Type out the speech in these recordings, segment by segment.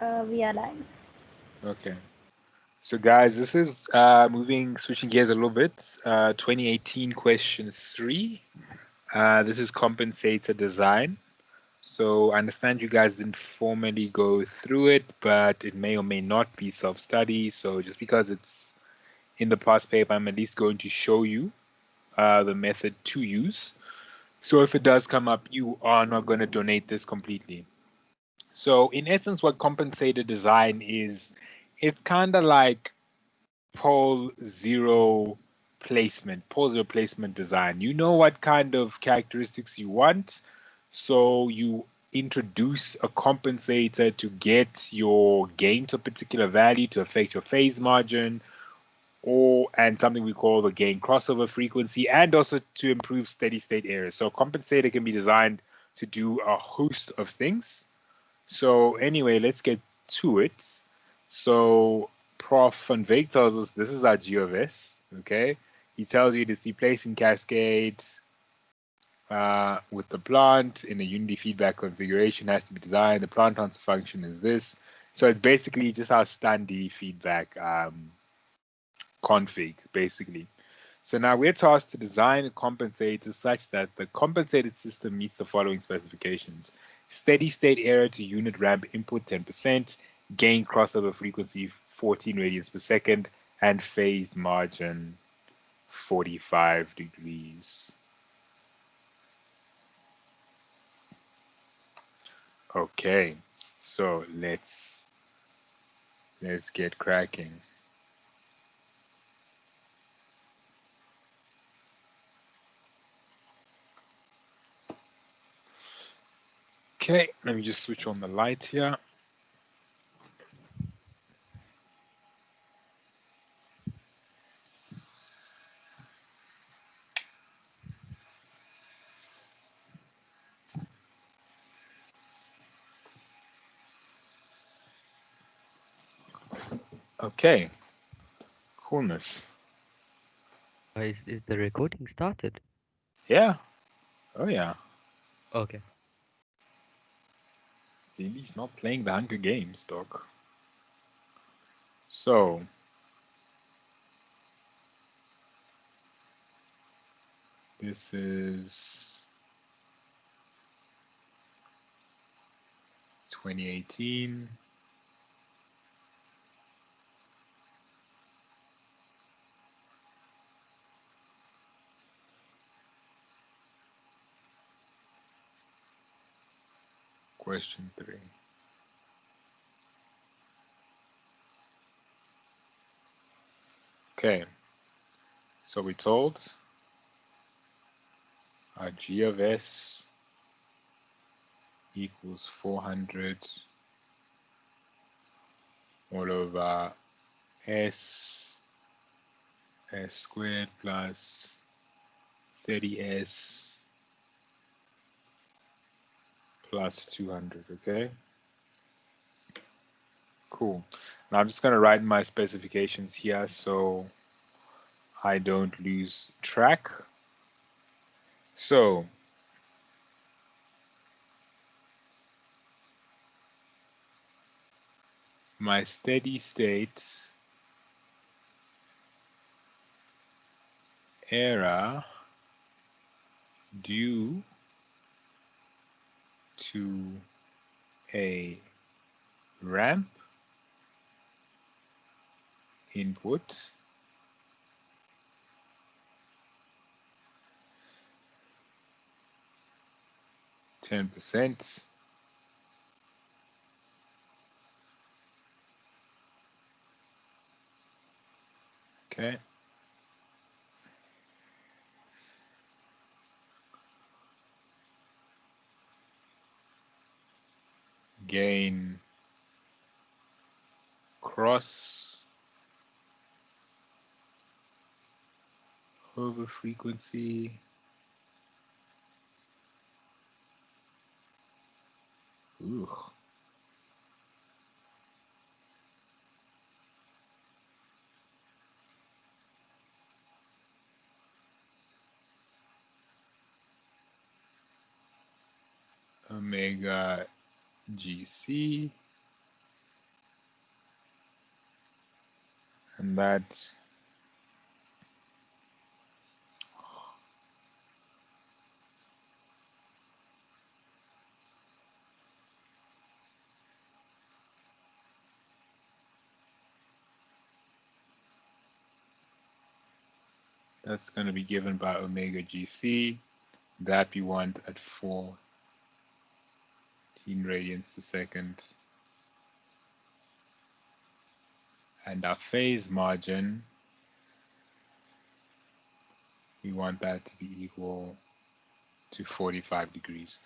We are live. Okay. So guys, this is switching gears a little bit. 2018 question 3. This is compensator design. So I understand you guys didn't formally go through it, but it may or may not be self-study. So just because it's in the past paper, I'm at least going to show you the method to use. So if it does come up, you are not going to donate this completely. So in essence, what compensator design is, it's kind of like pole zero placement design. You know what kind of characteristics you want, so you introduce a compensator to get your gain to a particular value to affect your phase margin, or and something we call the gain crossover frequency, and also to improve steady state errors. So a compensator can be designed to do a host of things. So anyway, let's get to it. So Prof. Van Veek tells us this is our G of S, okay? He tells you to see placing cascade with the plant in a unity feedback configuration has to be designed. The plant transfer function is this. So it's basically just our standard feedback config, basically. So now we're tasked to design a compensator such that the compensated system meets the following specifications. Steady state error to unit ramp input 10%, gain crossover frequency 14 radians per second, and phase margin 45 degrees. Okay, so let's get cracking. Okay, let me just switch on the light here. Okay, coolness. Is the recording started? Yeah, oh yeah. Okay. Baby's not playing the Hunger Games, dog. So, this is 2018. Question 3. Okay, so we told our G of S equals 400 all over S squared plus 30S plus 200, okay? Cool. Now I'm just going to write my specifications here so I don't lose track. So my steady state error due to a ramp input 10%, okay, gain cross over frequency, ooh, omega GC And that's going to be given by omega GC. That we want at 14 radians per second. And our phase margin, we want that to be equal to 45 degrees.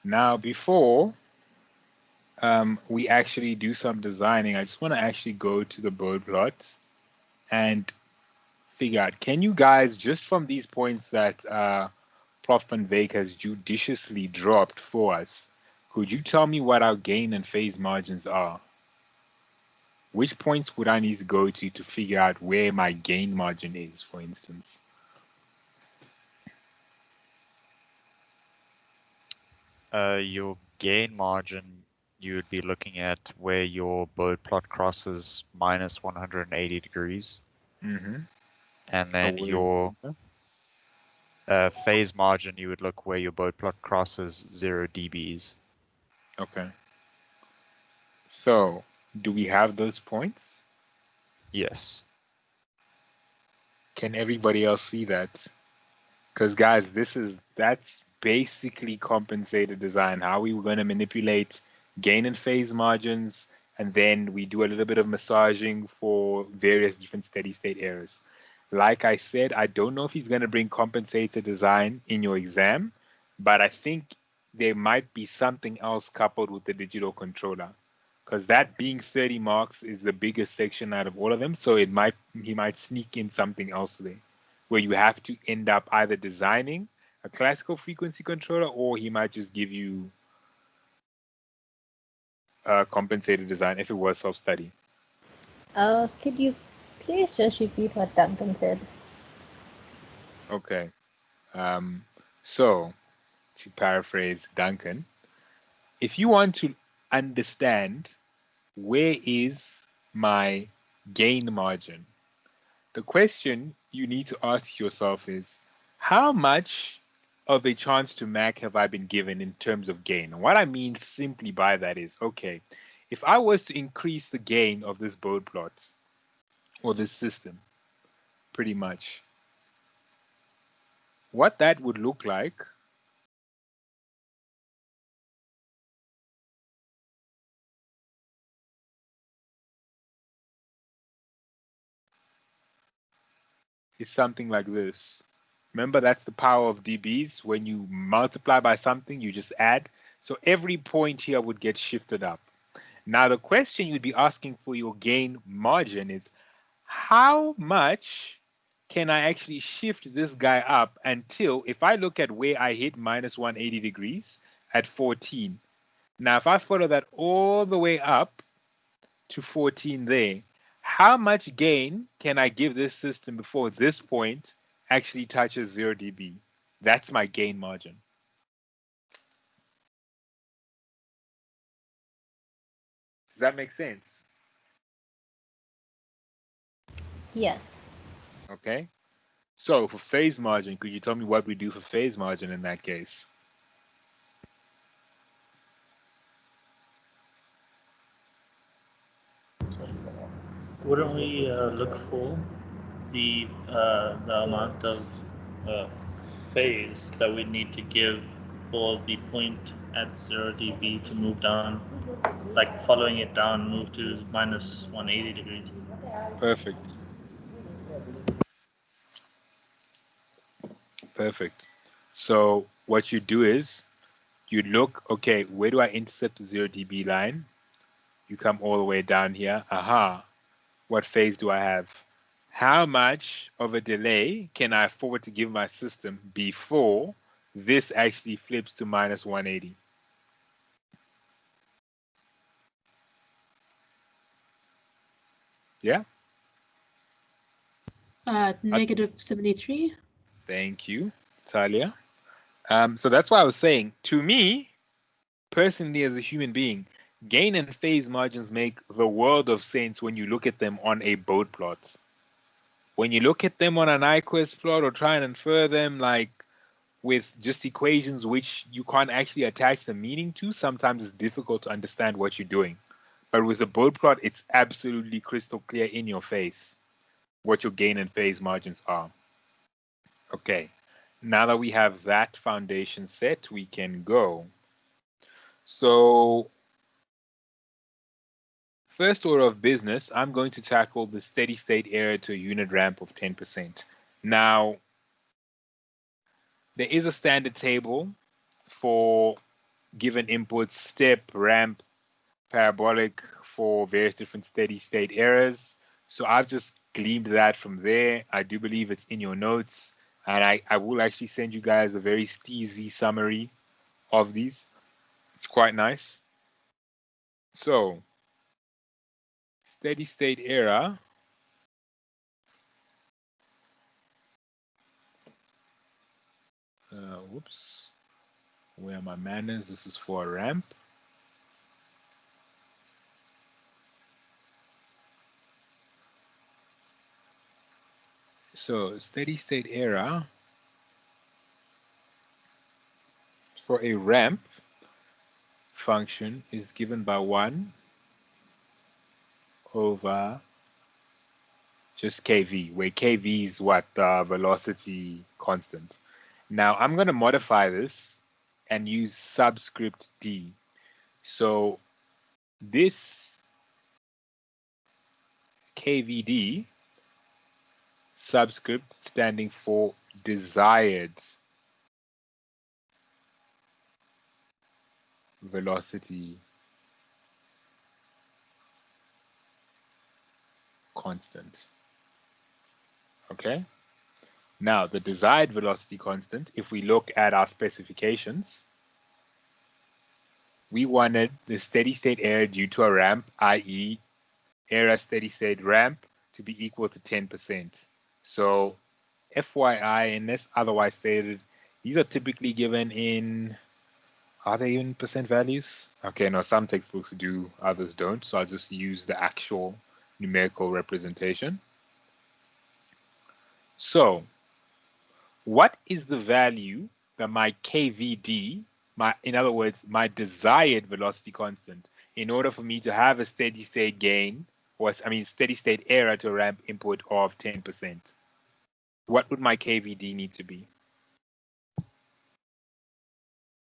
Now, before we actually do some designing, I just want to actually go to the bird plot and figure out, can you guys, just from these points that Prof. Van Veek has judiciously dropped for us, could you tell me what our gain and phase margins are? Which points would I need to go to figure out where my gain margin is, for instance? Your gain margin, you would be looking at where your bird plot crosses minus 180 degrees. Mm-hmm. And then your phase margin, you would look where your bird plot crosses 0 dBs. Okay. So, do we have those points? Yes. Can everybody else see that? Because guys, that's basically compensated design. How we were going to manipulate gain and phase margins, and then we do a little bit of massaging for various different steady state errors. Like I said, I don't know if he's going to bring compensator design in your exam, but I think there might be something else coupled with the digital controller, because that being 30 marks is the biggest section out of all of them. So he might sneak in something else there, where you have to end up either designing a classical frequency controller, or he might just give you a compensated design if it was self-study. Could you please just repeat what Duncan said? Okay. So, to paraphrase Duncan, if you want to understand where is my gain margin, the question you need to ask yourself is, how much of a chance to Mac have I been given in terms of gain? And what I mean simply by that is, okay, if I was to increase the gain of this board plot or this system, pretty much, what that would look like is something like this. Remember, that's the power of dBs. When you multiply by something, you just add. So every point here would get shifted up. Now, the question you'd be asking for your gain margin is, how much can I actually shift this guy up until, if I look at where I hit minus 180 degrees at 14. Now, if I follow that all the way up to 14 there, how much gain can I give this system before this point actually touches 0 dB? That's my gain margin. Does that make sense? Yes. Okay. So for phase margin, could you tell me what we do for phase margin in that case? Wouldn't we look for the amount of phase that we need to give for the point at 0 dB to move down, like following it down, move to minus 180 degrees? Perfect. Perfect. So what you do is you look, okay, where do I intercept the 0 dB line? You come all the way down here. Aha. What phase do I have? How much of a delay can I afford to give my system before this actually flips to minus 180? Yeah? Negative 73. Thank you, Talia. So that's why I was saying, to me, personally, as a human being, gain and phase margins make the world of sense when you look at them on a boat plot. when you look at them on an Nyquist plot or try and infer them like with just equations which you can't actually attach the meaning to, sometimes it's difficult to understand what you're doing. But with a bode plot, it's absolutely crystal clear in your face what your gain and phase margins are. Okay, now that we have that foundation set, we can go. So first order of business, I'm going to tackle the steady state error to a unit ramp of 10%. Now, there is a standard table for given inputs, step, ramp, parabolic for various different steady state errors. So I've just gleaned that from there. I do believe it's in your notes. And I will actually send you guys a very steezy summary of these. It's quite nice. So, steady state error. Whoops. Where are my manners? This is for a ramp. So, steady state error for a ramp function is given by 1 over just kv, where kv is what? The velocity constant. Now, I'm going to modify this and use subscript d. So, this kvd subscript standing for desired velocity constant. Okay. Now, the desired velocity constant, if we look at our specifications, we wanted the steady state error due to a ramp, i.e. error steady state ramp, to be equal to 10%. So, FYI, unless otherwise stated, these are typically given in, are they in percent values? Okay, no, some textbooks do, others don't. So I'll just use the actual numerical representation. So, what is the value that my KVD, in other words, my desired velocity constant, in order for me to have a steady state gain, or steady state error to a ramp input of 10%? What would my KVD need to be?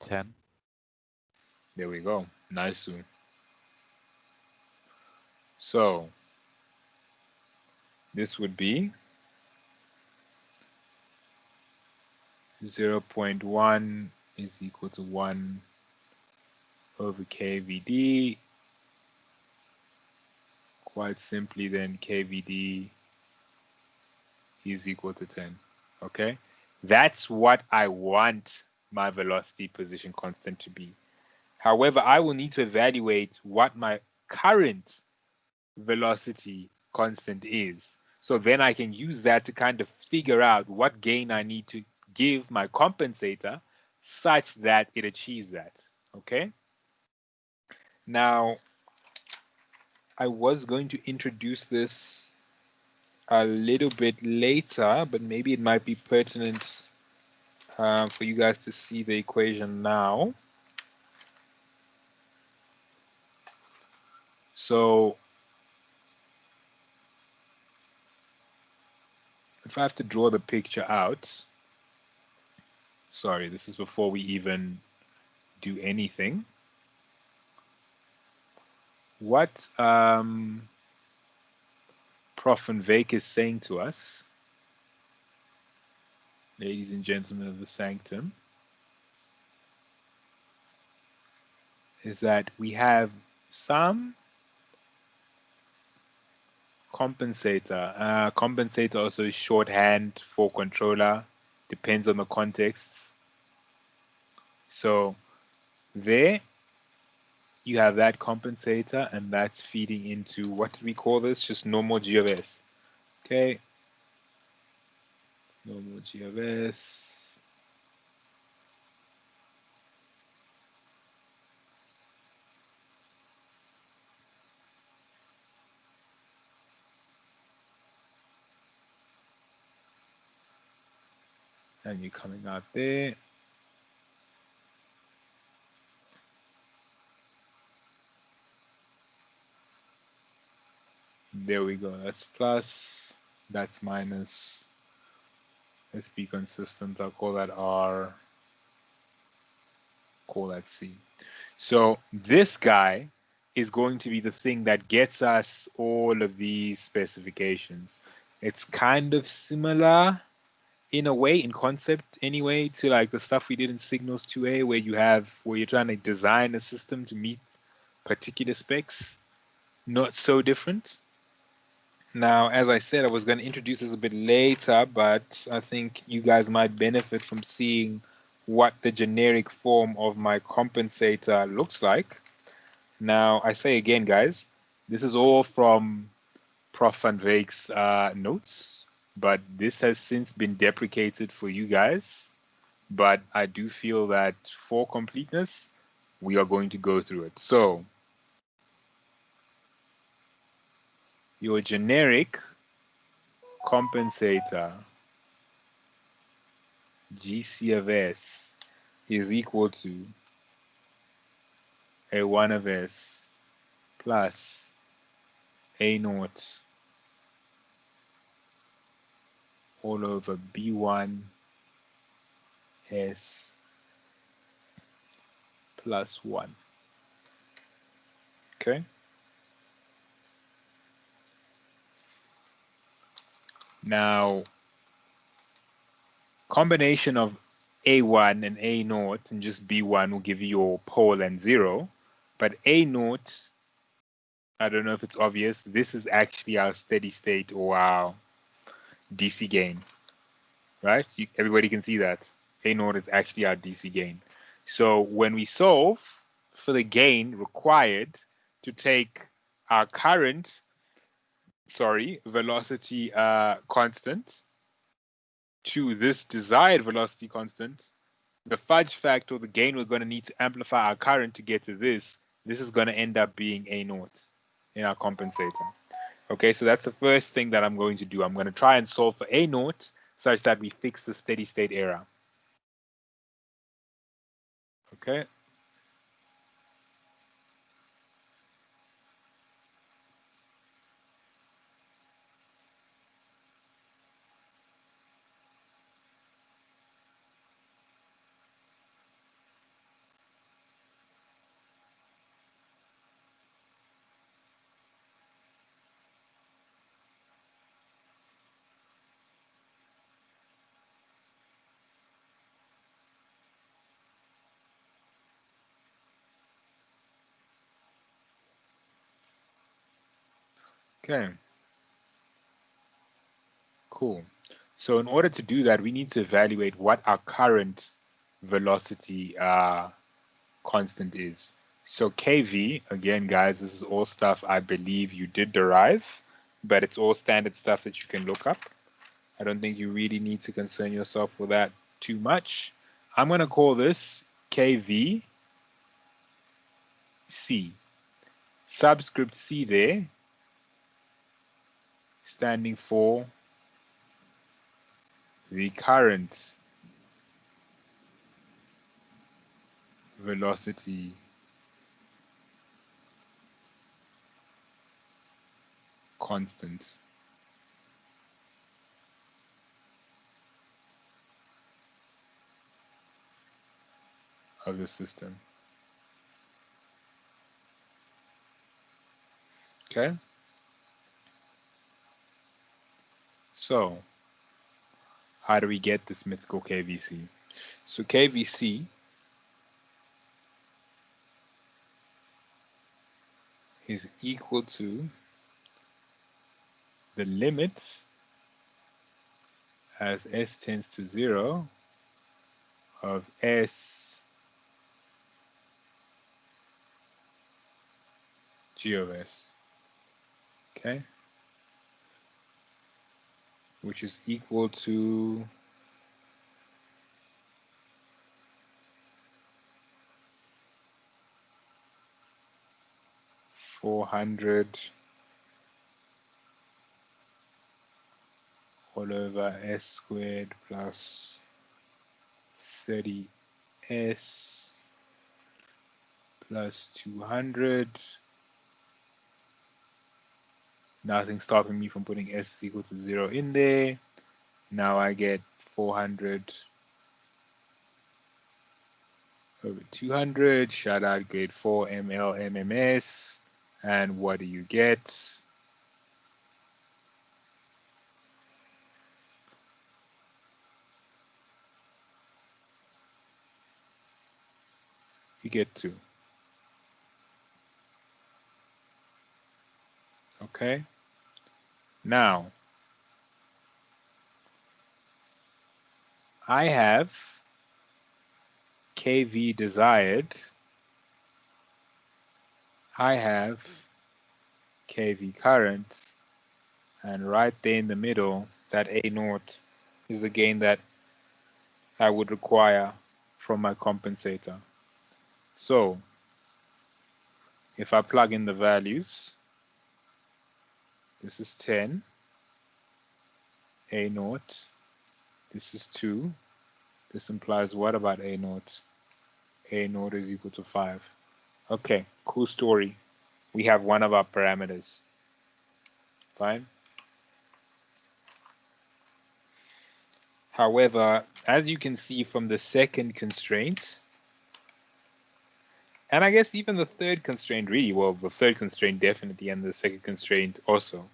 10. There we go. Nice. So this would be 0.1 is equal to 1 over KVD. Quite simply then, KVD is equal to 10. Okay, that's what I want my velocity position constant to be. However, I will need to evaluate what my current velocity constant is. So then I can use that to kind of figure out what gain I need to give my compensator such that it achieves that. Okay. Now, I was going to introduce this a little bit later, but maybe it might be pertinent for you guys to see the equation now. So if I have to draw the picture out, sorry, this is before we even do anything. What Prof. Van Veek is saying to us, ladies and gentlemen of the sanctum, is that we have some compensator. Compensator also is shorthand for controller, depends on the contexts. So there you have that compensator, and that's feeding into, what do we call this? Just normal G of S. Okay, normal G of S. and you're coming out there. There we go. That's plus, that's minus. Let's be consistent. I'll call that R, call that C. So this guy is going to be the thing that gets us all of these specifications. It's kind of similar in a way, in concept anyway, to like the stuff we did in Signals 2A, where you're trying to design a system to meet particular specs. Not so different. Now, as I said, I was going to introduce this a bit later, but I think you guys might benefit from seeing what the generic form of my compensator looks like. Now, I say again, guys, this is all from Prof. van Wyk's notes, but this has since been deprecated for you guys. But I do feel that for completeness, we are going to go through it. So, your generic compensator GC of S is equal to A1 of S plus A naught all over B1 S plus 1. Okay? Now, combination of A1 and A naught and just B1 will give you your pole and 0. But A naught, I don't know if it's obvious, this is actually our steady state or our DC gain. Right? Everybody can see that. A naught is actually our DC gain. So when we solve for the gain required to take our current, velocity constant to this desired velocity constant, the fudge factor, the gain we're going to need to amplify our current to get to this is going to end up being A naught in our compensator. Okay, so that's the first thing that I'm going to do. I'm going to try and solve for A naught such that we fix the steady state error. Okay. Okay. Cool. So in order to do that, we need to evaluate what our current velocity constant is. So KV, again, guys, this is all stuff I believe you did derive, but it's all standard stuff that you can look up. I don't think you really need to concern yourself with that too much. I'm going to call this KVC. Subscript C there, standing for the current velocity constant of the system. Okay? So, how do we get this mythical KVC? So KVC is equal to the limit as S tends to 0 of S G of S. Okay? Which is equal to 400 all over S squared plus 30s plus 200. Nothing stopping me from putting s is equal to 0 in there. Now I get 400 over 200. Shout out grade 4 MLMMS. And what do you get? You get 2. Okay. Now, I have KV desired. I have KV current. And right there in the middle, that A naught is the gain that I would require from my compensator. So if I plug in the values, this is 10, A naught, this is 2. This implies what about A naught? A naught is equal to 5. Okay, cool story. We have one of our parameters. Fine. However, as you can see from the second constraint, and I guess even the third constraint really, well, the third constraint definitely, and the second constraint also,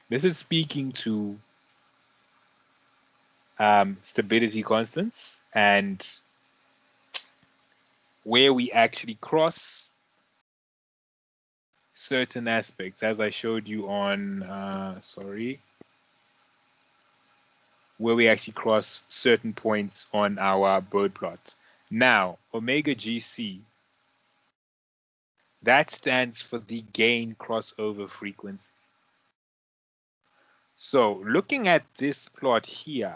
this is speaking to stability constants and where we actually cross certain aspects, as I showed you on, where we actually cross certain points on our bird plot. Now, omega GC, that stands for the gain crossover frequency. So looking at this plot here,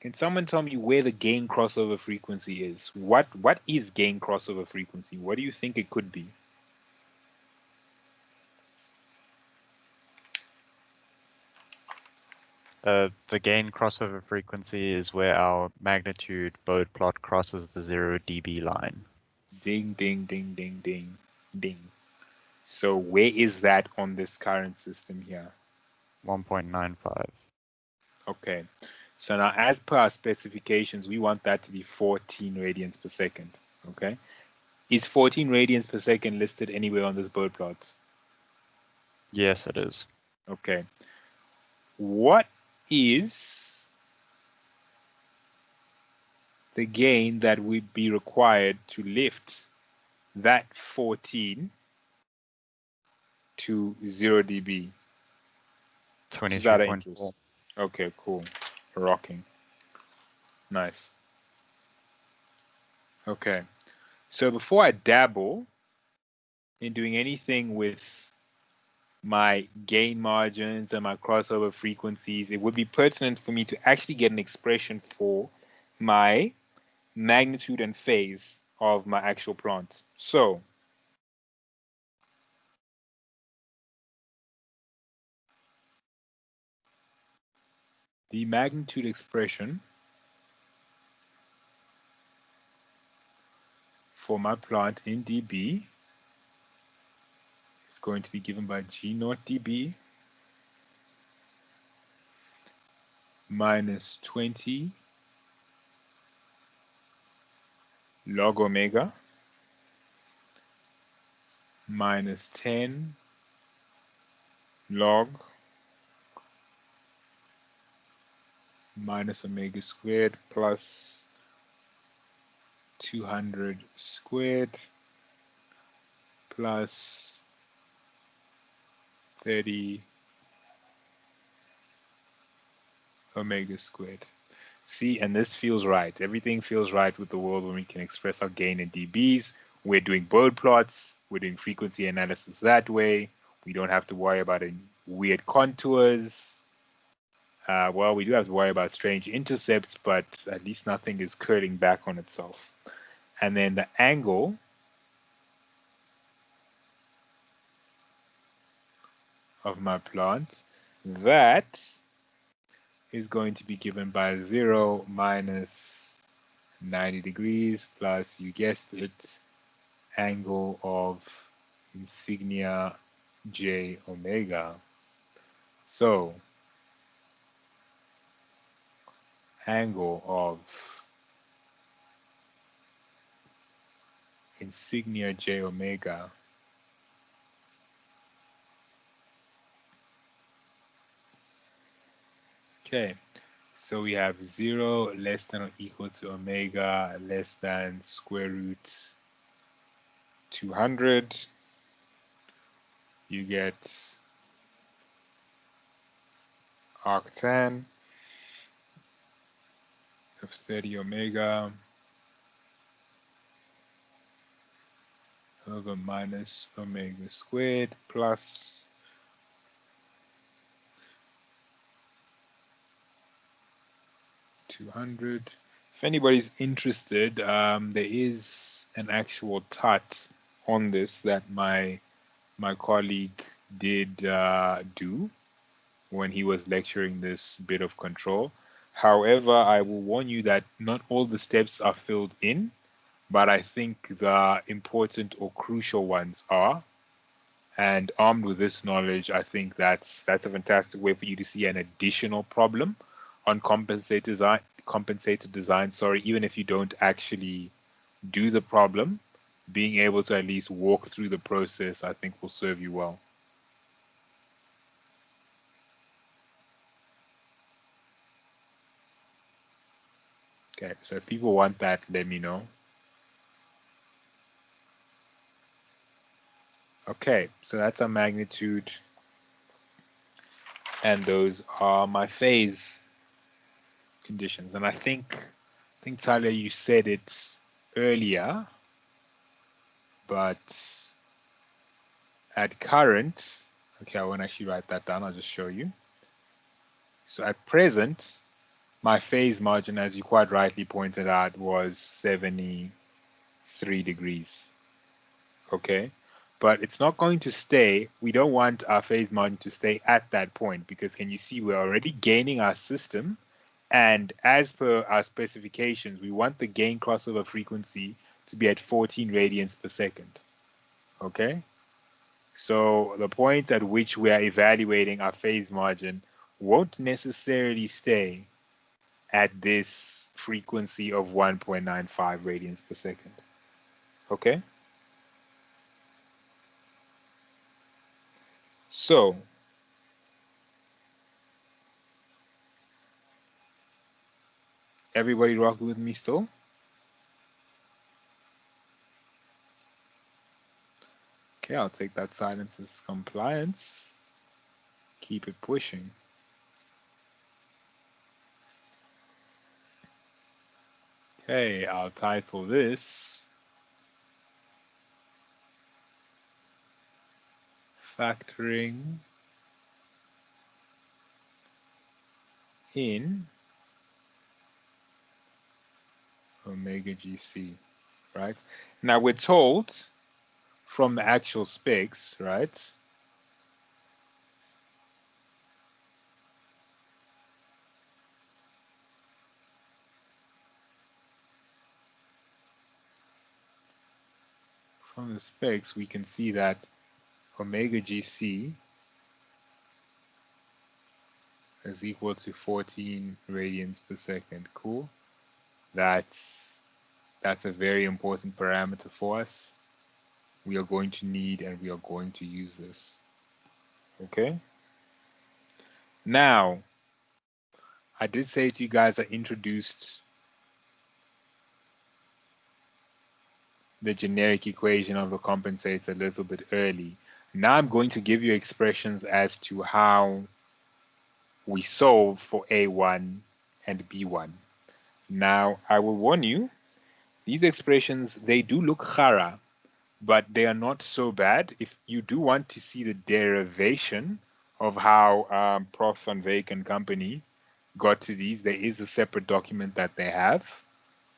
can someone tell me where the gain crossover frequency is? What is gain crossover frequency? What do you think it could be? The gain crossover frequency is where our magnitude bode plot crosses the 0 dB line. Ding, ding, ding, ding, ding, ding. So where is that on this current system here? 1.95. Okay. So now as per our specifications, we want that to be 14 radians per second. Okay. Is 14 radians per second listed anywhere on this bird plot? Yes, it is. Okay. What is the gain that would be required to lift that 14 to 0 dB? Just out of interest. 23.4. Okay, cool. Rocking. Nice. Okay. So before I dabble in doing anything with my gain margins and my crossover frequencies, it would be pertinent for me to actually get an expression for my magnitude and phase of my actual plant. So the magnitude expression for my plant in dB is going to be given by G naught dB minus 20 log omega minus 10 log minus omega squared plus 200 squared plus 30 omega squared. See, and this feels right. Everything feels right with the world when we can express our gain in dBs. We're doing bird plots. We're doing frequency analysis that way. We don't have to worry about any weird contours. Well, we do have to worry about strange intercepts, but at least nothing is curling back on itself. And then the angle of my plant, that is going to be given by 0 minus 90 degrees plus, you guessed it, angle of insignia j omega. So angle of insignia j omega okay. So we have 0 less than or equal to omega less than square root 200. You get arctan of 30 omega over minus omega squared plus 200. If anybody's interested, there is an actual TUT on this that my colleague did do when he was lecturing this bit of control. However, I will warn you that not all the steps are filled in, but I think the important or crucial ones are. And armed with this knowledge, I think that's a fantastic way for you to see an additional problem on compensator design, sorry, even if you don't actually do the problem, being able to at least walk through the process, I think will serve you well. Okay, so if people want that, let me know. Okay, so that's our magnitude, and those are my phase conditions. And I think Talia, you said it earlier, but at current, okay, I won't actually write that down, I'll just show you. So at present, my phase margin, as you quite rightly pointed out, was 73 degrees. Okay, but it's not going to stay. We don't want our phase margin to stay at that point, because can you see we're already gaining our system, and as per our specifications, we want the gain crossover frequency to be at 14 radians per second. Okay, so the point at which we are evaluating our phase margin won't necessarily stay at this frequency of 1.95 radians per second. Okay, so everybody rock with me still? Okay, I'll take that silence as compliance. Keep it pushing. Okay, I'll title this Factoring in Omega GC, right? Now we're told from the actual specs, right? From the specs, we can see that Omega GC is equal to 14 radians per second. Cool. That's a very important parameter for us. We are going to need and we are going to use this. Okay. Now, I did say to you guys I introduced the generic equation of the compensator a little bit early. Now I'm going to give you expressions as to how we solve for A1 and B1. Now, I will warn you, these expressions, they do look chara, but they are not so bad. If you do want to see the derivation of how Prof. van Wyk and company got to these, there is a separate document that they have.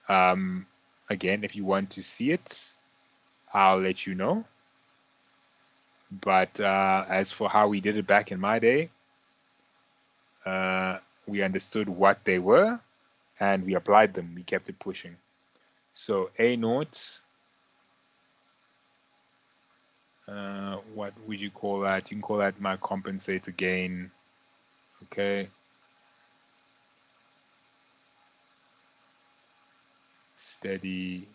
Again, if you want to see it, I'll let you know. But as for how we did it back in my day, we understood what they were and we applied them. We kept it pushing. So A naught, what would you call that? You can call that my compensator gain. Okay. Steady.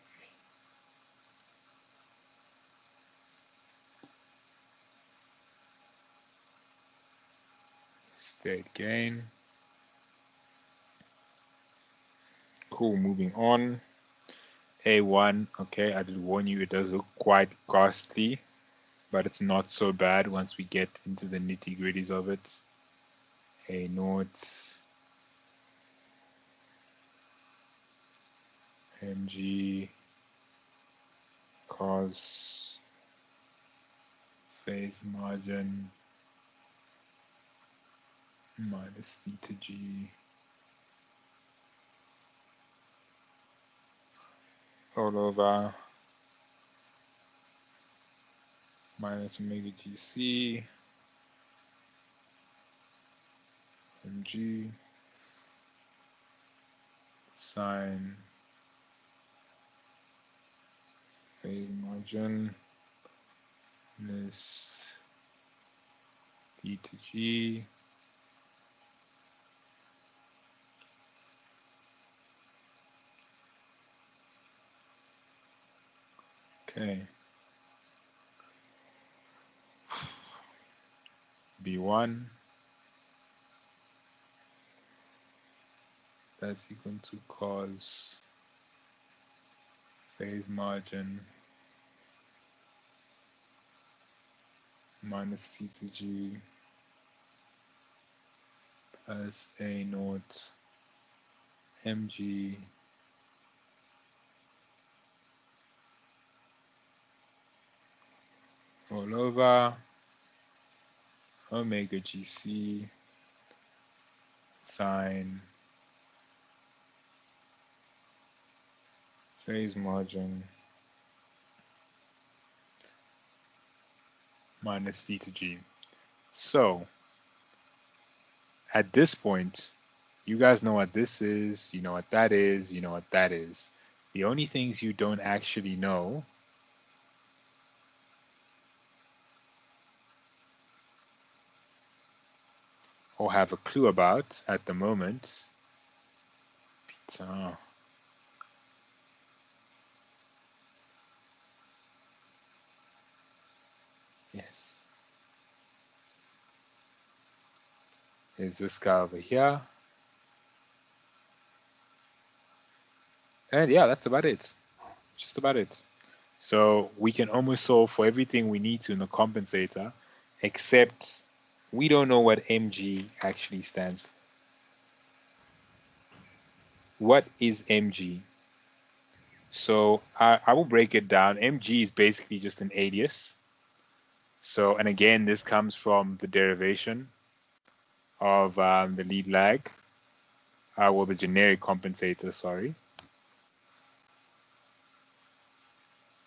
State gain. Cool, moving on. A1, okay, I did warn you, it does look quite ghastly, but it's not so bad once we get into the nitty gritties of it. A naught, mg, cos, phase margin, minus theta g, all over minus omega gc, mg, sine, phase margin, minus theta g, okay, b1, that's equal to cos phase margin minus theta g plus a naught mg all over omega gc sine phase margin minus theta g. So at this point, you guys know what this is, you know what that is, you know what that is. The only things you don't actually know or have a clue about at the moment, pizza, yes, is this guy over here. And yeah, that's about it. Just about it. So we can almost solve for everything we need to in the compensator, except we don't know what mg actually stands for. What is mg? So I will break it down. Mg is basically just an alias. So, and again, this comes from the derivation of the lead lag, well, the generic compensator, sorry.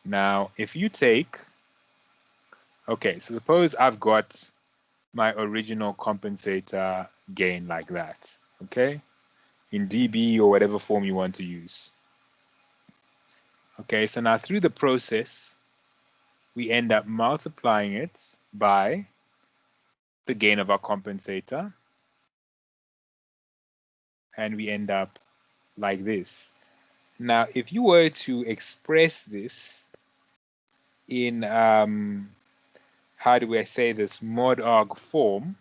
Now, if you take, okay, so suppose I've got my original compensator gain like that, okay? In dB or whatever form you want to use. Okay, so now through the process, we end up multiplying it by the gain of our compensator, and we end up like this. Now, if you were to express this in, how do I say this, mod arg form,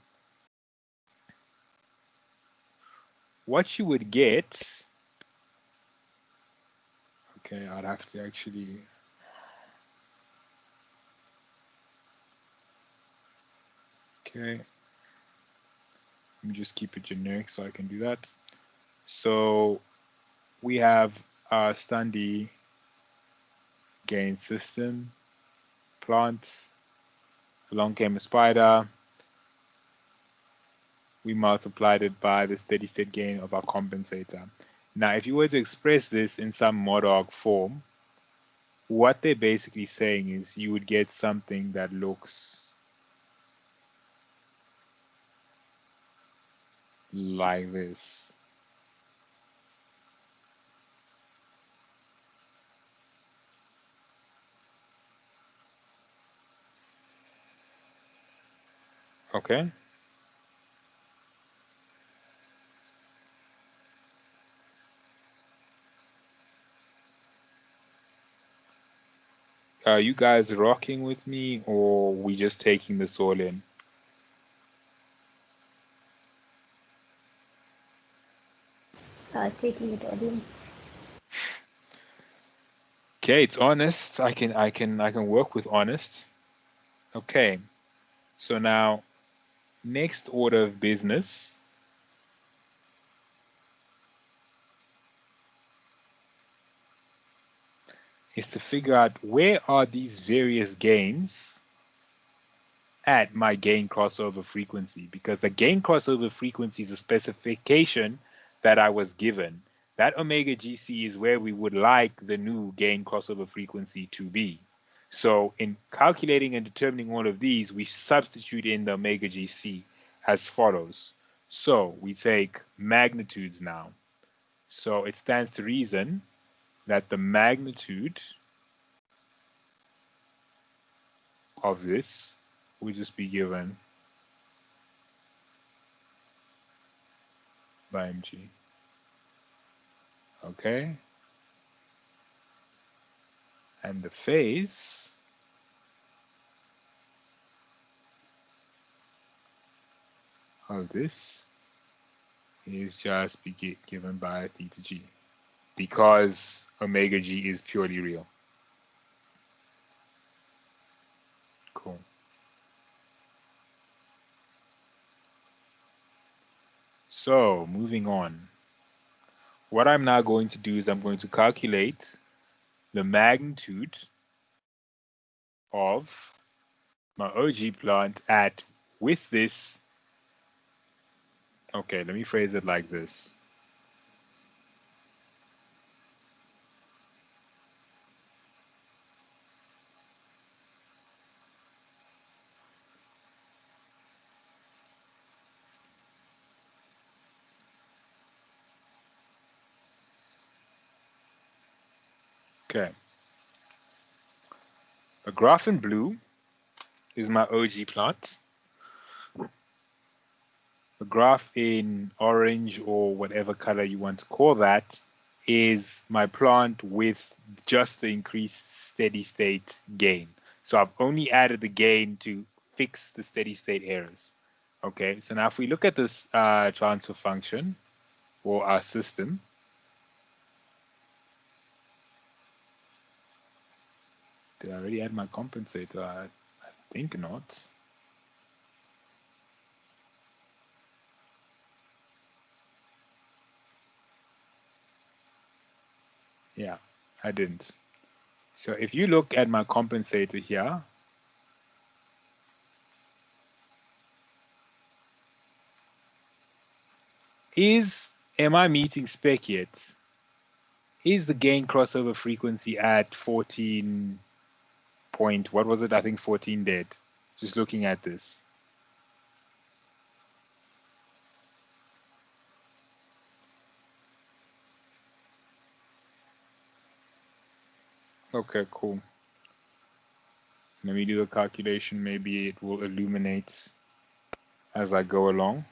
what you would get, okay, I'd have to actually, okay, let me just keep it generic so I can do that. So we have our standard gain system, plant, along came a spider, we multiplied it by the steady state gain of our compensator. Now, if you were to express this in some mod arg form, what they're basically saying is you would get something that looks like this. Okay. Are you guys rocking with me, or we just taking this all in? Taking it all in. Okay, it's honest. I can work with honest. Okay. So now, next order of business is to figure out where are these various gains at my gain crossover frequency, because the gain crossover frequency is a specification that I was given. That omega GC is where we would like the new gain crossover frequency to be. So in calculating and determining all of these, we substitute in the omega GC as follows. So we take magnitudes now. So it stands to reason that the magnitude of this will just be given by mg. Okay? And the phase of this is just be given by theta g, because omega g is purely real. Cool. So moving on. What I'm now going to do is I'm going to calculate the magnitude of my OG plant at with this. Okay, let me phrase it like this. Okay. The graph in blue is my OG plant. The graph in orange, or whatever color you want to call that, is my plant with just the increased steady state gain. So I've only added the gain to fix the steady state errors. Okay, so now if we look at this transfer function for our system, did I already add my compensator? I think not. Yeah, I didn't. So if you look at my compensator here, am I meeting spec yet? Is the gain crossover frequency at 14 point, what was it? I think 14 dead. Just looking at this. Okay, cool. Let me do a calculation. Maybe it will illuminate as I go along.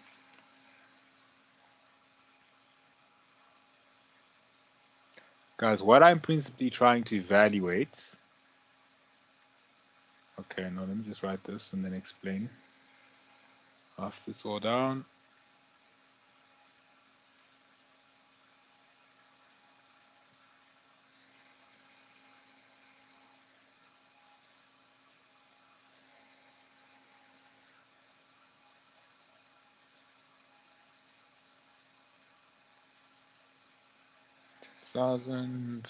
Guys, what I'm principally trying to evaluate. Okay, no, let me just write this and then explain. Half this all down. Thousand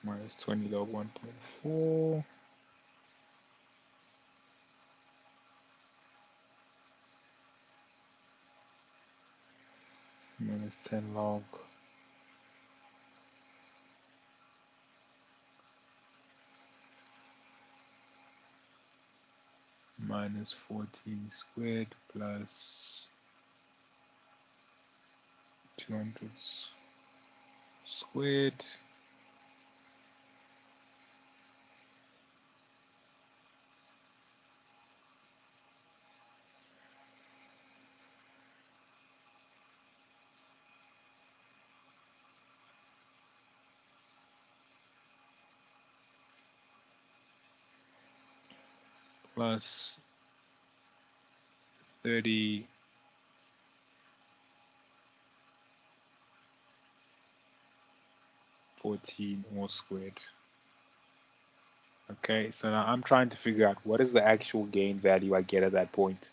minus 20 log 1.4 minus 10 log minus 14 squared plus 200 squared plus 30 14 all squared. Okay, so now I'm trying to figure out what is the actual gain value I get at that point.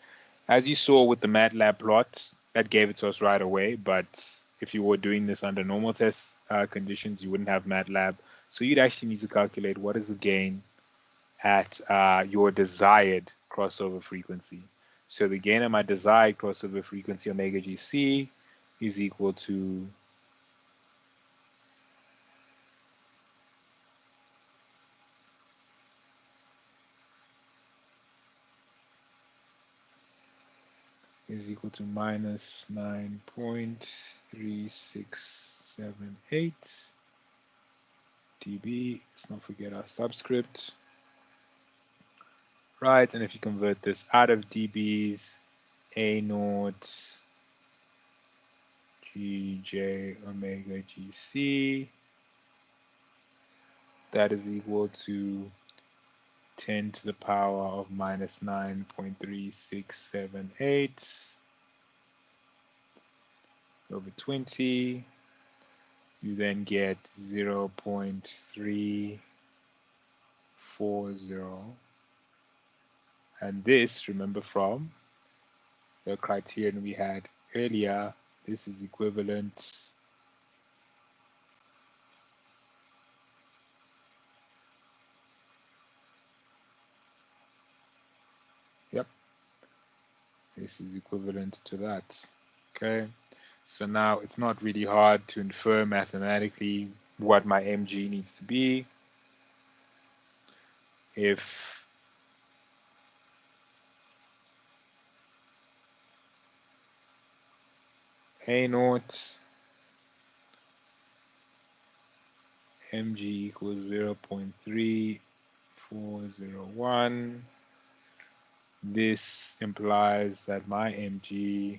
As you saw with the MATLAB plot, that gave it to us right away, but if you were doing this under normal test conditions, you wouldn't have MATLAB. So you'd actually need to calculate what is the gain at your desired crossover frequency. So the gain at my desired crossover frequency, omega GC, is equal to minus 9.3678 dB. Let's not forget our subscript. Right, and if you convert this out of dBs, A naught Gj omega Gc, that is equal to 10 to the power of minus 9.3678 over 20. You then get 0.340. And this, remember from the criterion we had earlier, this is equivalent this is equivalent to that. Okay, so now it's not really hard to infer mathematically what my mg needs to be. If A naught mg equals 0.3401, this implies that my mg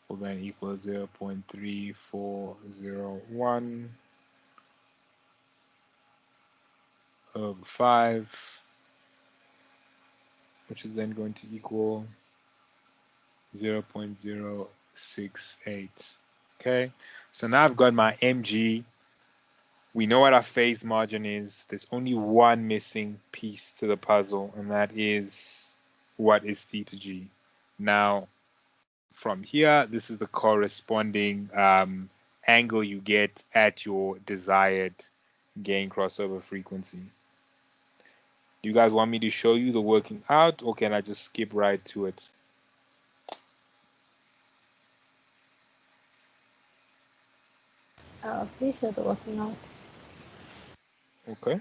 will then equal 0.3401 over 5, which is then going to equal 0.068. Okay, so now I've got my mg. We know what our phase margin is. There's only one missing piece to the puzzle, and that is what is theta g. Now, from here, this is the corresponding angle you get at your desired gain crossover frequency. Do you guys want me to show you the working out, or can I just skip right to it? Please show the working out. Okay.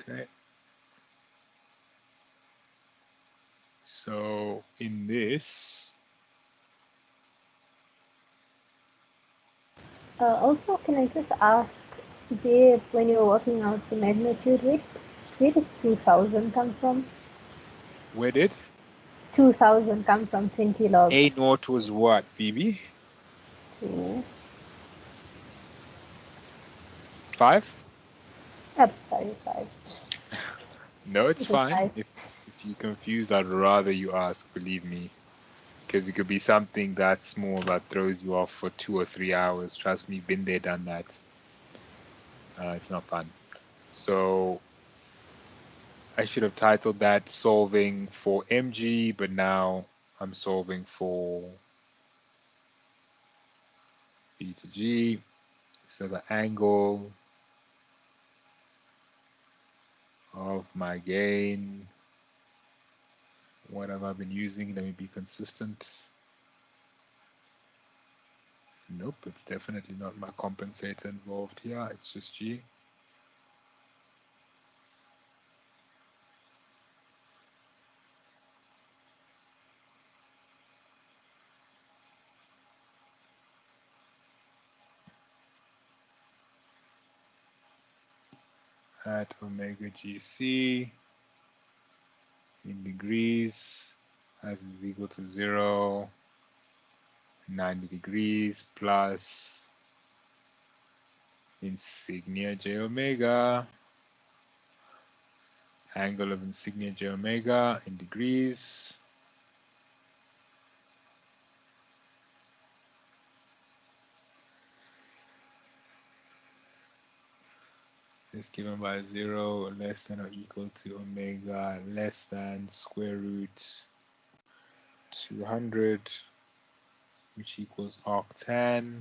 Okay. So in this, Also, can I just ask, Dave, when you're working out the magnitude, where did 2000 come from? where did 2000 come from 20 log A naught was what, BB? 2. 5? Sorry, 5. No, it's It was fine. 5. If you're confused, I'd rather you ask, believe me. Because it could be something that small that throws you off for 2 or 3 hours. Trust me, been there, done that. It's not fun. So I should have titled that solving for mg, but now I'm solving for beta g. So the angle of my gain, what have I been using? Let me be consistent. Nope, it's definitely not my compensator involved here. It's just G. At omega GC in degrees, as is equal to 0, 90 degrees plus insignia j omega, angle of insignia j omega in degrees. Is given by 0 less than or equal to omega less than square root 200, which equals arctan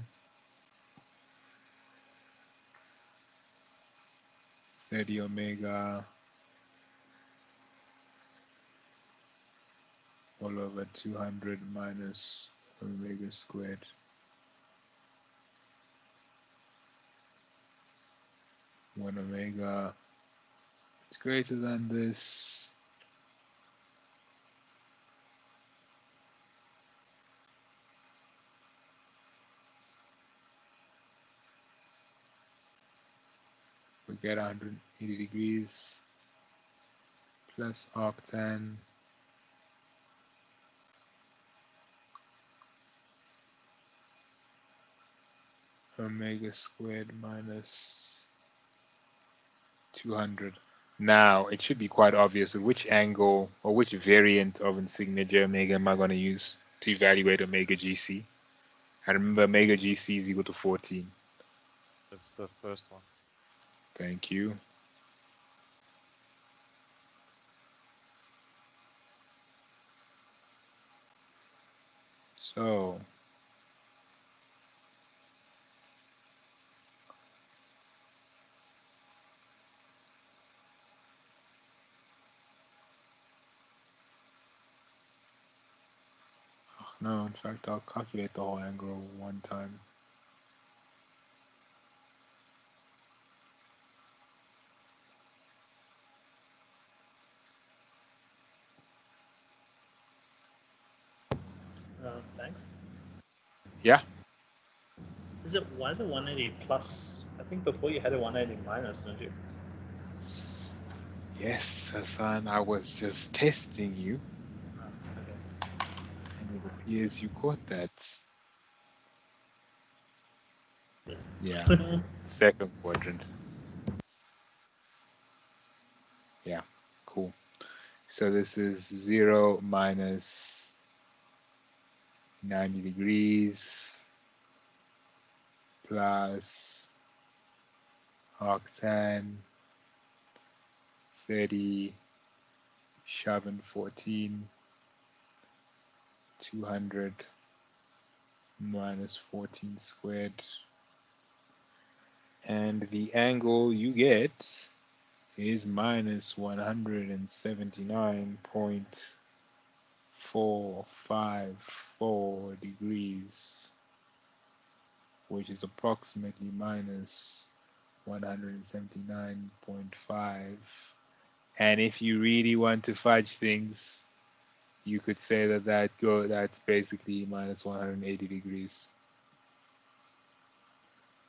30 omega all over 200 minus omega squared. 1 omega is greater than this. We get 180 degrees plus arctan omega squared minus 200. Now, it should be quite obvious with which angle or which variant of insignia j omega am I going to use to evaluate omega GC. I remember omega GC is equal to 14. That's the first one. Thank you. So, no, in fact, I'll calculate the whole angle one time. Thanks. Yeah? Why is it 180 plus? I think before you had a 180 minus, didn't you? Yes, Hassan, I was just testing you, Okay. and it appears you caught that. Yeah, second quadrant. Yeah, cool. So this is 0 minus 90 degrees plus arctan 30 shoving 14 200 minus 14 squared, and the angle you get is minus 179.454 degrees, which is approximately minus 179.5. And if you really want to fudge things, you could say that's basically minus 180 degrees.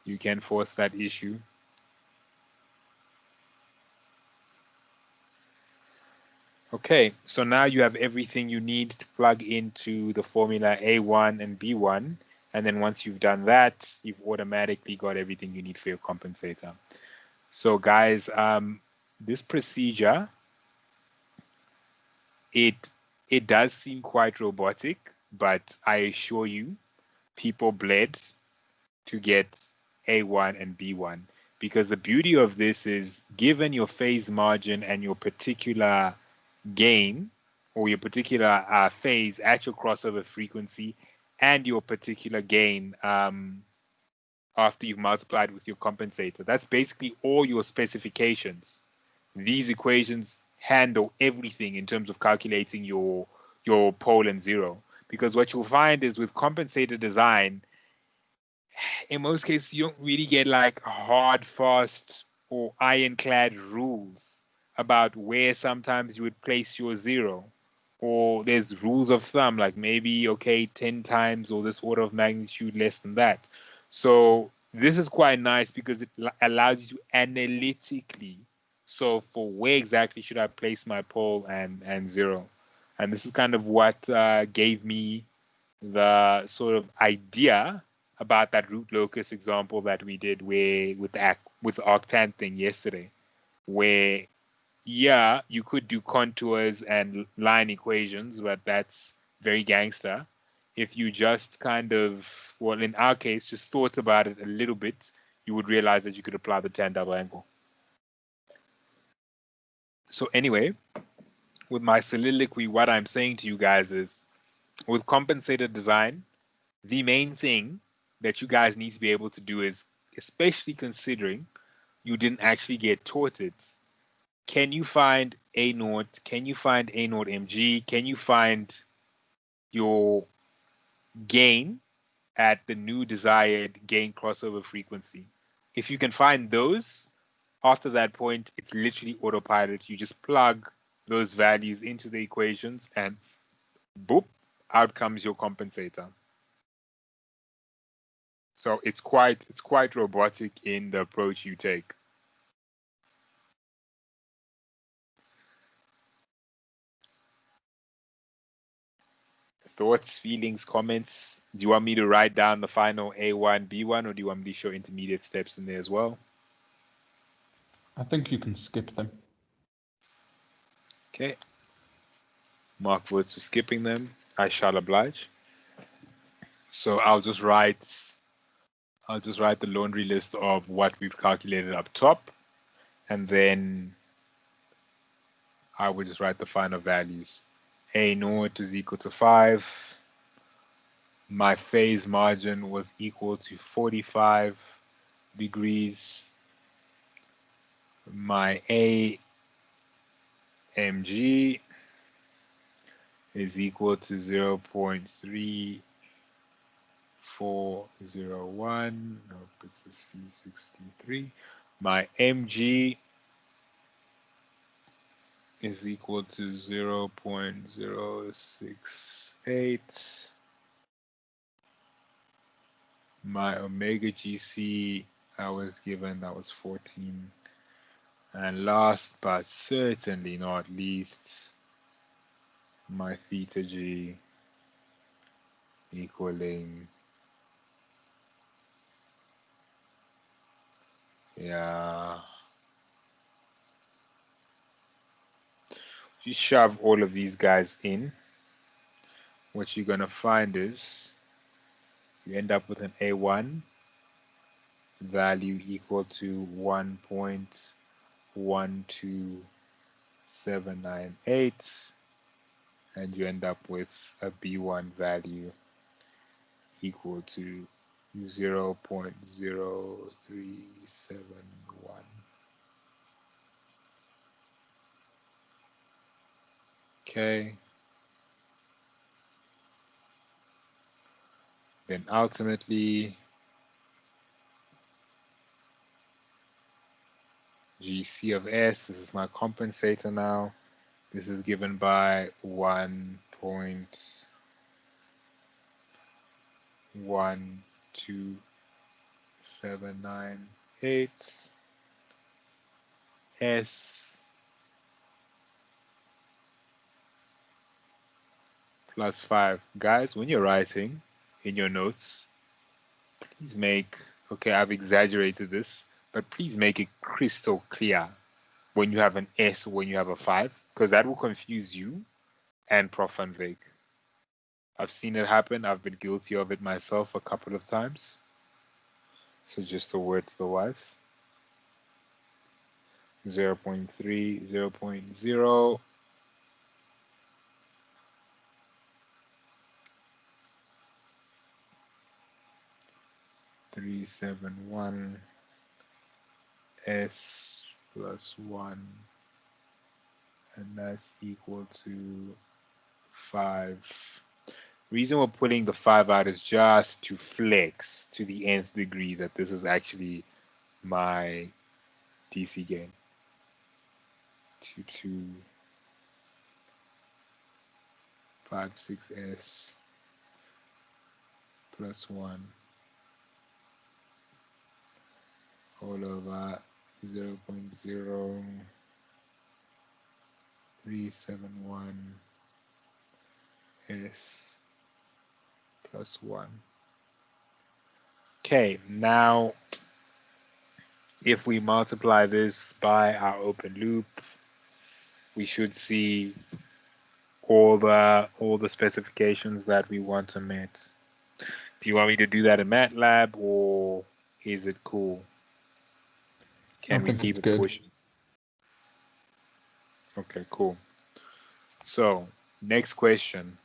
You can force that issue. Okay, so now you have everything you need to plug into the formula A1 and B1. And then once you've done that, you've automatically got everything you need for your compensator. So guys, this procedure, it does seem quite robotic, but I assure you, people bled to get A1 and B1, because the beauty of this is, given your phase margin and your particular gain or your particular phase at your crossover frequency and your particular gain after you've multiplied with your compensator, that's basically all your specifications. These equations handle everything in terms of calculating your pole and zero, because what you'll find is with compensator design, in most cases, you don't really get like hard, fast, or ironclad rules about where sometimes you would place your zero. Or there's rules of thumb, like maybe, okay, 10 times or this order of magnitude less than that. So this is quite nice because it allows you to analytically, so for where exactly should I place my pole and zero. And this is kind of what gave me the sort of idea about that root locus example that we did where with the arctan thing yesterday, where yeah, you could do contours and line equations, but that's very gangster. If you just kind of, well, in our case, just thought about it a little bit, you would realize that you could apply the tan double angle. So anyway, with my soliloquy, what I'm saying to you guys is, with compensated design, the main thing that you guys need to be able to do is, especially considering you didn't actually get taught it, can you find A naught? Can you find A naught MG? Can you find your gain at the new desired gain crossover frequency? If you can find those, after that point, it's literally autopilot. You just plug those values into the equations and boop, out comes your compensator. So it's quite robotic in the approach you take. Thoughts, feelings, comments? Do you want me to write down the final A1, B1, or do you want me to show intermediate steps in there as well? I think you can skip them. Okay. Mark votes for skipping them. I shall oblige. So I'll just write the laundry list of what we've calculated up top, and then I will just write the final values. A naught is equal to 5. My phase margin was equal to 45 degrees. My AMG is equal to 0.3401. Nope, it's a C63. My MG is equal to 0.068. My omega GC I was given, that was 14. And last but certainly not least, my theta G equaling, yeah, if you shove all of these guys in, what you're gonna find is you end up with an A1 value equal to 1.12798, and you end up with a B1 value equal to 0.0371. Okay. Then ultimately, GC of S, this is my compensator now. This is given by 1.12798 S plus 5. Guys, when you're writing in your notes, please make, okay, I've exaggerated this, but please make it crystal clear when you have an S or when you have a 5, because that will confuse you and Prof. Van Wyk. I've seen it happen. I've been guilty of it myself a couple of times. So just a word to the wise. 0.3, 0.0. .371 S plus 1, and that's equal to 5. Reason we're putting the 5 out is just to flex to the nth degree that this is actually my DC gain. 2256S plus 1 all over 0.0371 S plus 1. Okay, now if we multiply this by our open loop, we should see all the specifications that we want to meet. Do you want me to do that in MATLAB, or is it cool? Can we think keep it's it good. pushing? Okay, cool. So next question.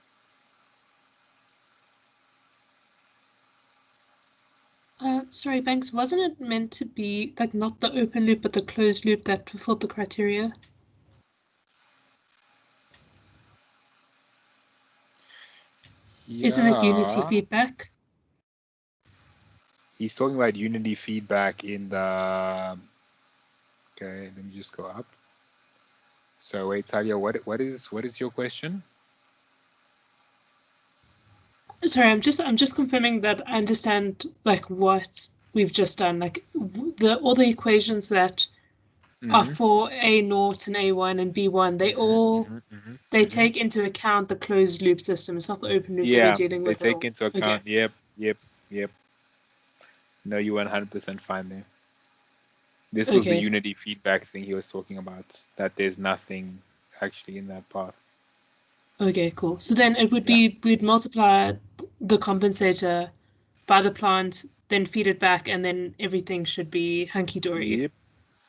Sorry, Banks, wasn't it meant to be like not the open loop but the closed loop that fulfilled the criteria? Isn't it Unity Yeah, feedback? he's talking about unity feedback in the. Okay, let me just go up. So wait, Talia, what is your question? Sorry, I'm just confirming that I understand like what we've just done. Like all the equations that are for A0 and A1 and B1, they take into account the closed loop system. It's not the open loop that we're Yeah, dealing they with at take all. into Okay. account. Yep. No, you 100% fine there. This was the Okay. unity feedback thing he was talking about, that there's nothing actually in that path. Okay, cool. So then it would Yeah. be we'd multiply the compensator by the plant, then feed it back, and then everything should be hunky dory.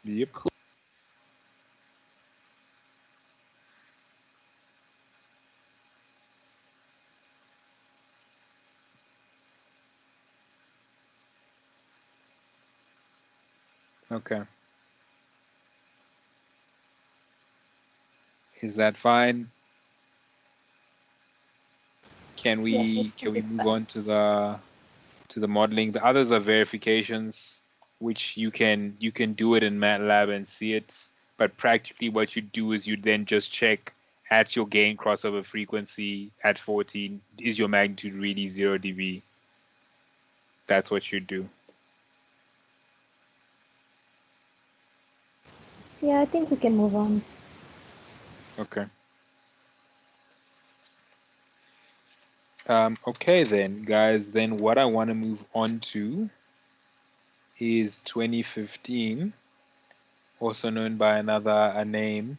Yep. Okay. Is that fine? Can Yes, we it is move fine. on to the modeling? The others are verifications, which you can do it in MATLAB and see it. But practically what you do is you then just check at your gain crossover frequency at 14, is your magnitude really 0 dB? That's what you do. Yeah, I think we can move on. Okay. Okay then, guys, then what I want to move on to is 2015, also known by a name,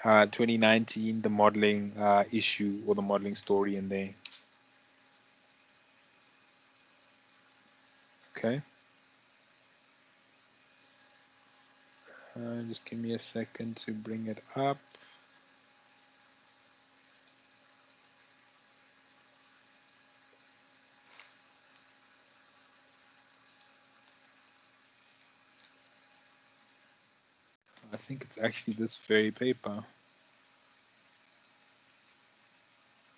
2019, the modeling issue or the modeling story in there. Okay. Just give me a second to bring it up. I think it's actually this very paper.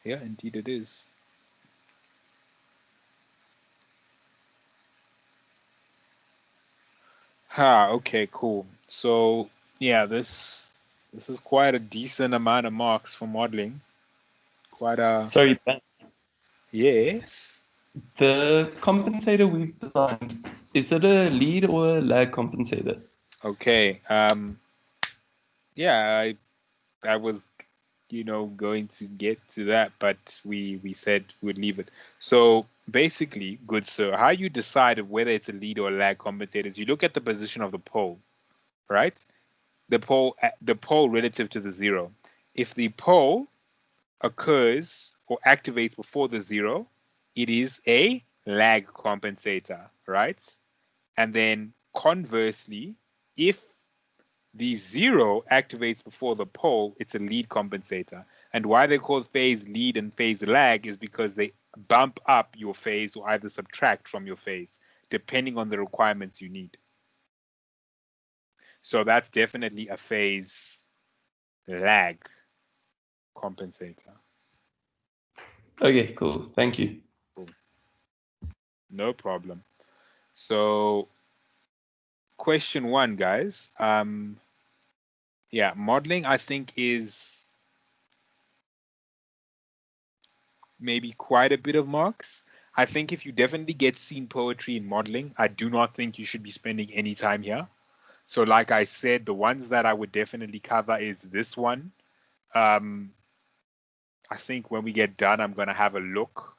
Yeah, indeed it is. Okay, cool. So yeah, this is quite a decent amount of marks for modeling. Quite a Sorry, Ben. yes. The compensator we've designed, is it a lead or a lag compensator? Okay. Yeah, I was going to get to that, but we said we'd leave it. So basically, good sir, how you decide whether it's a lead or a lag compensator is you look at the position of the pole, right? The pole relative to the zero. If the pole occurs or activates before the zero, it is a lag compensator, right? And then conversely, if the zero activates before the pole, it's a lead compensator. And why they call phase lead and phase lag is because they bump up your phase or either subtract from your phase, depending on the requirements you need. So that's definitely a phase lag compensator. Okay, cool. Thank you. Cool. No problem. So question one, guys. Yeah, modeling I think is maybe quite a bit of marks. I think if you definitely get scene poetry in modeling, I do not think you should be spending any time here. So like I said, the ones that I would definitely cover is this one. I think when we get done, I'm going to have a look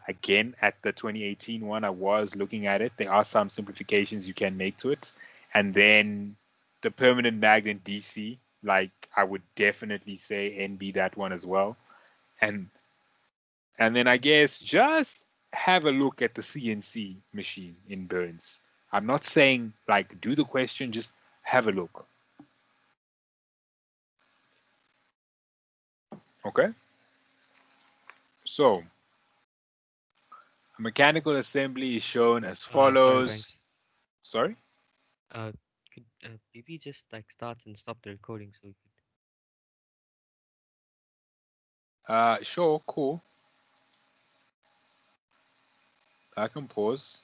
again, at the 2018 one, I was looking at it. There are some simplifications you can make to it. And then the permanent magnet DC, like I would definitely say NB that one as well. And then I guess just have a look at the CNC machine in Burns. I'm not saying like do the question, just have a look. Okay? So, a mechanical assembly is shown as Sorry, follows. Bangz. Sorry? Could maybe just like start and stop the recording so we could. Sure, cool. I can pause.